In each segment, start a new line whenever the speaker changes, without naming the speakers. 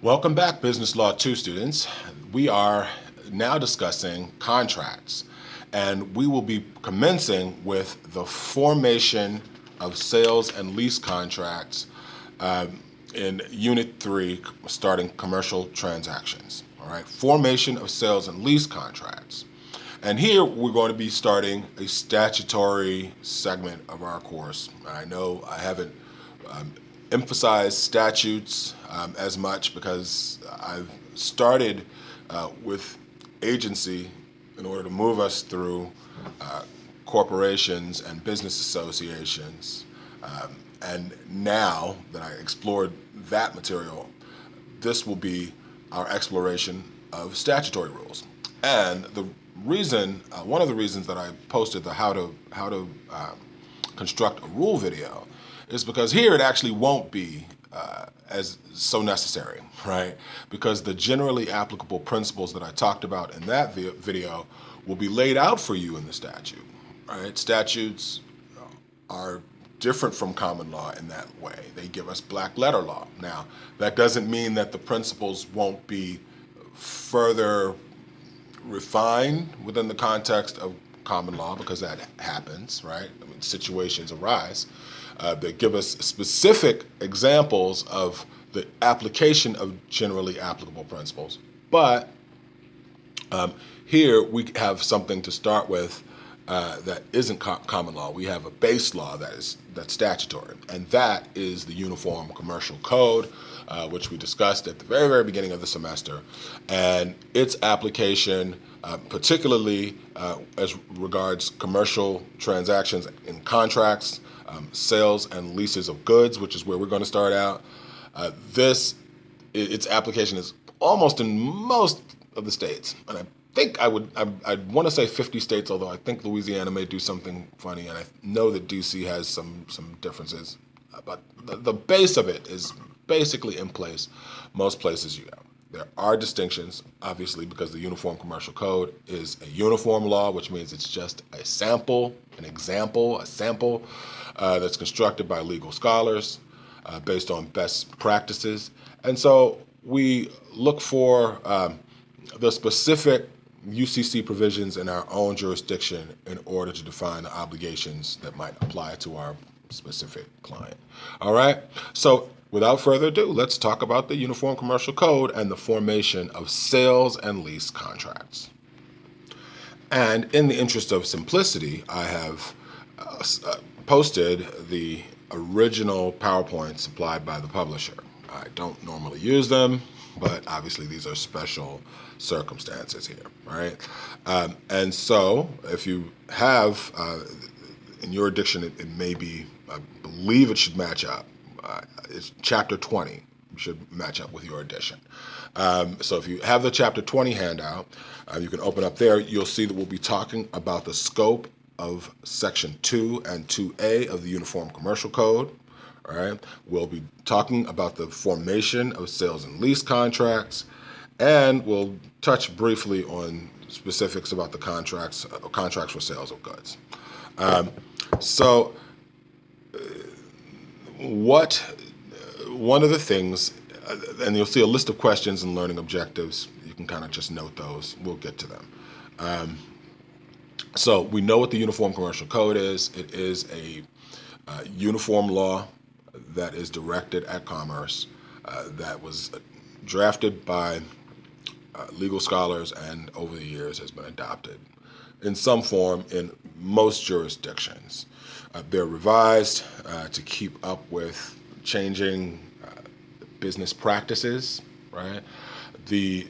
Welcome back, Business Law 2 students. We are now discussing contracts, and we will be commencing with the formation of sales and lease contracts in Unit 3, starting commercial transactions. All right, formation of sales and lease contracts. And here we're going to be starting a statutory segment of our course. I know I haven't emphasized statutes as much because I've started with agency in order to move us through corporations and business associations. And now that I explored that material, this will be our exploration of statutory rules. And the reason, one of the reasons that I posted the how to construct a rule video is because here it actually won't be as so necessary, right? Because the generally applicable principles that I talked about in that video will be laid out for you in the statute, right? Statutes are different from common law in that way. They give us black letter law. Now, that doesn't mean that the principles won't be further refined within the context of common law, because that happens, right? I mean, situations arise that give us specific examples of the application of generally applicable principles. But here we have something to start with that isn't common law. We have a base law that's statutory, and that is the Uniform Commercial Code, which we discussed at the very, very beginning of the semester, and its application, particularly as regards commercial transactions in contracts, sales and leases of goods, which is where we're going to start out. Its application is almost in most of the states, and I think I'd want to say 50 states, although I think Louisiana may do something funny, and I know that DC has some differences. But the base of it is basically in place most places you go. There are distinctions, obviously, because the Uniform Commercial Code is a uniform law, which means it's just a sample, a sample that's constructed by legal scholars based on best practices. And so we look for the specific UCC provisions in our own jurisdiction in order to define the obligations that might apply to our specific client. All right? So without further ado, let's talk about the Uniform Commercial Code and the formation of sales and lease contracts. And in the interest of simplicity, I have posted the original PowerPoint supplied by the publisher. I don't normally use them, but obviously these are special circumstances here, right? And so if you have, in your edition, it may be, I believe it should match up. It's chapter 20 should match up with your edition. So if you have the chapter 20 handout, you can open up there. You'll see that we'll be talking about the scope of section 2 and 2A of the Uniform Commercial Code. All right. We'll be talking about the formation of sales and lease contracts, and we'll touch briefly on specifics about the contracts for sales of goods. One of the things, and you'll see a list of questions and learning objectives. You can kind of just note those. We'll get to them. So we know what the Uniform Commercial Code is. It is a uniform law that is directed at commerce, that was drafted by legal scholars, and over the years has been adopted in some form in most jurisdictions. They're revised to keep up with changing business practices, right? The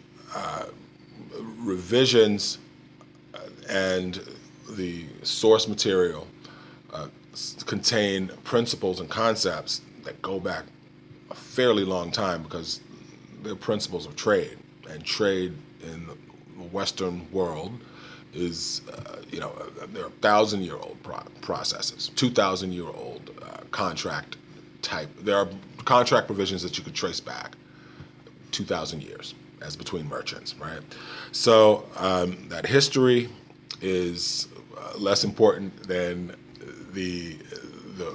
revisions and the source material contain principles and concepts that go back a fairly long time, because they're principles of trade, and trade in the Western world is, there are 1,000-year-old processes, 2,000-year-old contract type. There are contract provisions that you could trace back 2,000 years as between merchants, right? So that history is less important than the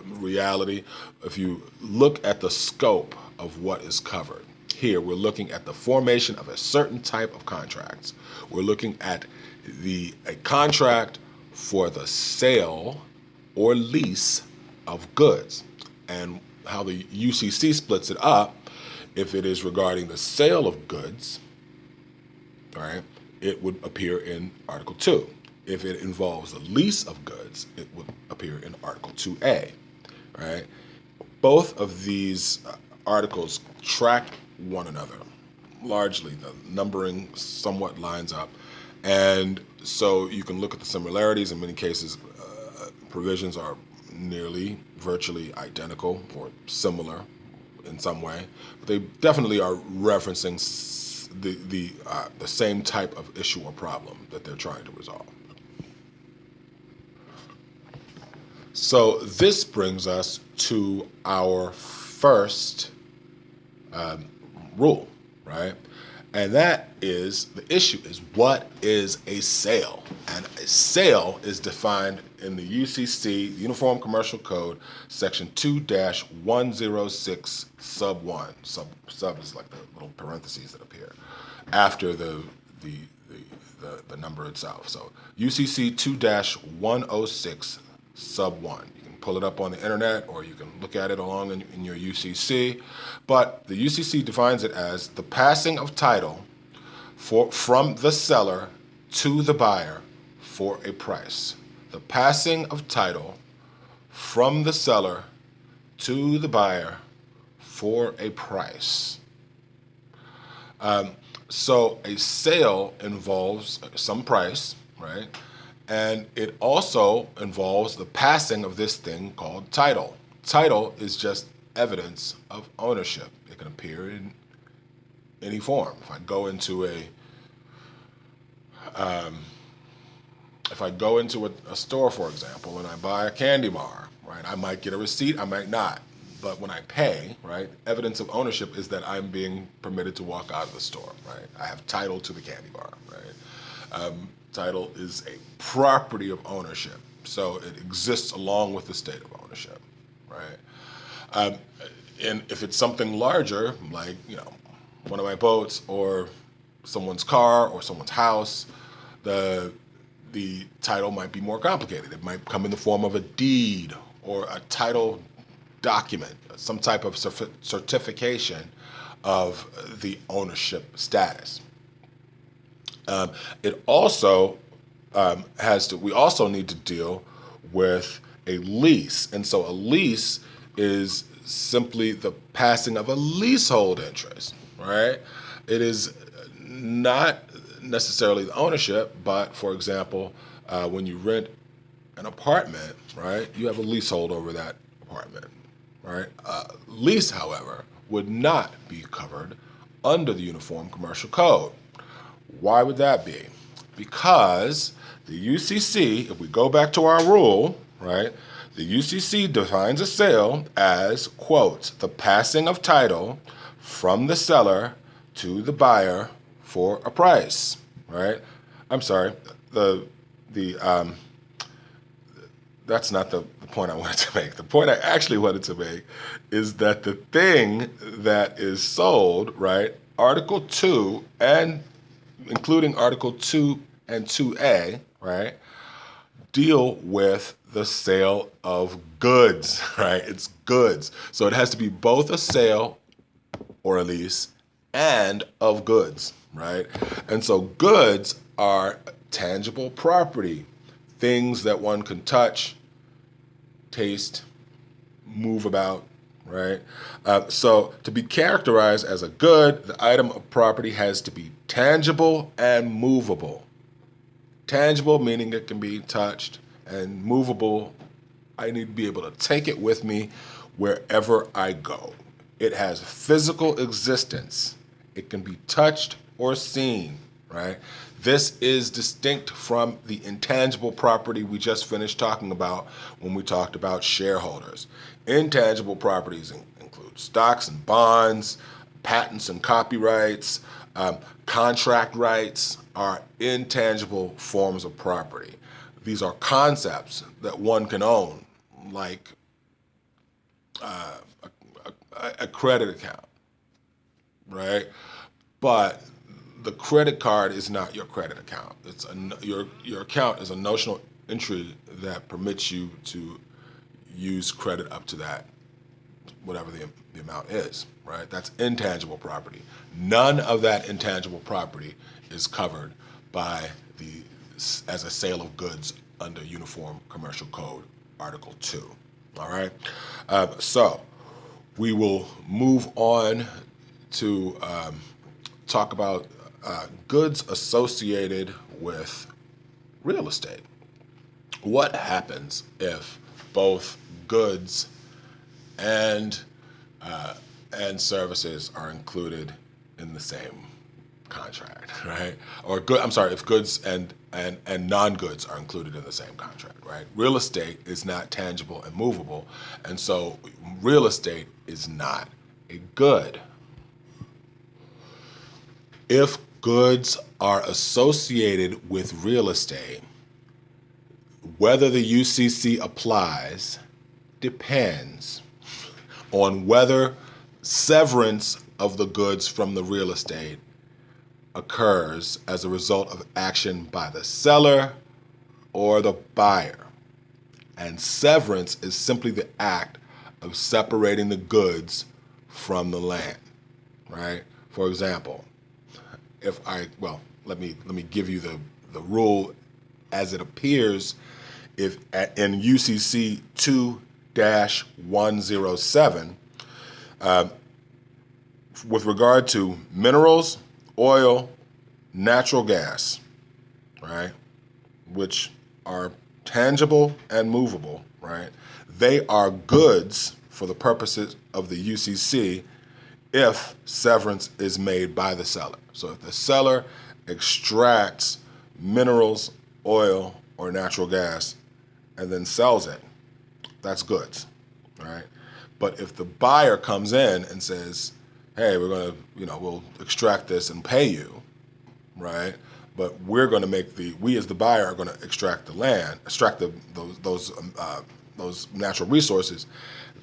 reality. If you look at the scope of what is covered, here, we're looking at the formation of a certain type of contracts. We're looking at a contract for the sale or lease of goods. And how the UCC splits it up, if it is regarding the sale of goods, all right, it would appear in Article 2. If it involves the lease of goods, it would appear in Article 2A, right? Both of these articles track one another. Largely, the numbering somewhat lines up. And so you can look at the similarities. In many cases, provisions are nearly, virtually identical or similar in some way. But they definitely are referencing the same type of issue or problem that they're trying to resolve. So this brings us to our first rule, right? And that is, the issue is, what is a sale? And a sale is defined in the UCC, Uniform Commercial Code, Section 2-106, sub 1. Sub is like the little parentheses that appear after the number itself. So UCC 2-106, sub 1. You can pull it up on the internet, or you can look at it along in your UCC. But the UCC defines it as the passing of title from the seller to the buyer for a price. The passing of title from the seller to the buyer for a price. So a sale involves some price, right? And it also involves the passing of this thing called title. Title is just evidence of ownership. It can appear in any form. If I go into a store, for example, and I buy a candy bar, right? I might get a receipt, I might not. But when I pay, right, evidence of ownership is that I'm being permitted to walk out of the store, right? I have title to the candy bar, right? Title is a property of ownership, so it exists along with the state of ownership, right? And if it's something larger, like, one of my boats or someone's car or someone's house, the title might be more complicated. It might come in the form of a deed or a title document, some type of certification of the ownership status. It also we also need to deal with a lease. And so a lease is simply the passing of a leasehold interest, right? It is not necessarily the ownership, but for example, when you rent an apartment, right, you have a leasehold over that apartment, right? Lease, however, would not be covered under the Uniform Commercial Code. Why would that be? Because the UCC, if we go back to our rule, right, the UCC defines a sale as, quote, the passing of title from the seller to the buyer for a price, right? I'm sorry, that's not the point I wanted to make. The point I actually wanted to make is that the thing that is sold, right, Article 2 and including Article 2 and 2A, right, deal with the sale of goods, right? It's goods. So it has to be both a sale or a lease and of goods, right? And so goods are tangible property, things that one can touch, taste, move about, right? So to be characterized as a good, the item of property has to be tangible and movable. Tangible meaning it can be touched, and movable, I need to be able to take it with me wherever I go. It has physical existence. It can be touched or seen, right? This is distinct from the intangible property we just finished talking about when we talked about shareholders. Intangible properties include stocks and bonds, patents and copyrights, contract rights are intangible forms of property. These are concepts that one can own, like a credit account, right? But the credit card is not your credit account. Your account is a notional entry that permits you to use credit up to that, whatever the amount is, right? That's intangible property. None of that intangible property is covered by as a sale of goods under Uniform Commercial Code, Article 2. All right? So we will move on to talk about goods associated with real estate. What happens if both goods and services are included in the same contract, right? Or if goods and non-goods are included in the same contract, right? Real estate is not tangible and movable, and so real estate is not a good. If goods are associated with real estate, whether the UCC applies depends on whether severance of the goods from the real estate occurs as a result of action by the seller or the buyer. And severance is simply the act of separating the goods from the land, right? For example, let me give you the rule as it appears in UCC 2-107 with regard to minerals, oil, natural gas, right, which are tangible and movable, right? They are goods for the purposes of the UCC if severance is made by the seller. So if the seller extracts minerals, oil, or natural gas and then sells it, that's goods, right? But if the buyer comes in and says, hey, we're going to, we'll extract this and pay you, right? But we're going to we as the buyer are going to extract those natural resources,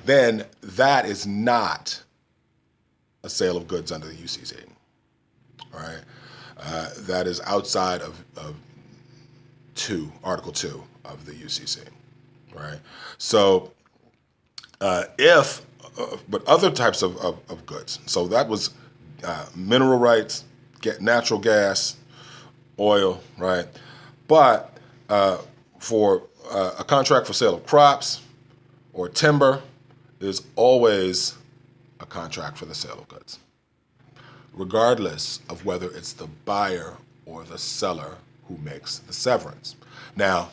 then that is not a sale of goods under the UCC, right? That is outside of Article 2 of the UCC, right? So but other types of goods, so that was mineral rights, natural gas, oil, right? But for a contract for sale of crops or timber is always a contract for the sale of goods, regardless of whether it's the buyer or the seller who makes the severance. Now,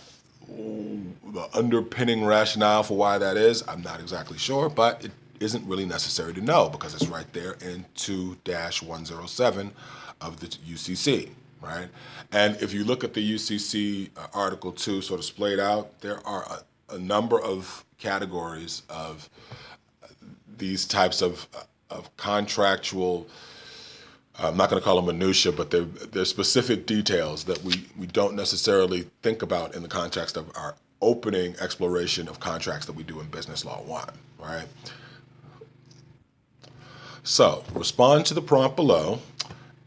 the underpinning rationale for why that is, I'm not exactly sure, but it isn't really necessary to know because it's right there in 2-107 of the UCC, right? And if you look at the UCC Article 2 sort of splayed out, there are a number of categories of these types of contractual, I'm not going to call them minutia, but they're specific details that we don't necessarily think about in the context of our opening exploration of contracts that we do in Business Law 1, right? So respond to the prompt below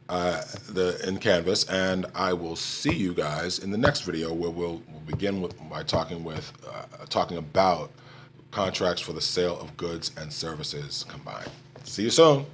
in Canvas, and I will see you guys in the next video where we'll begin by talking about contracts for the sale of goods and services combined. See you soon.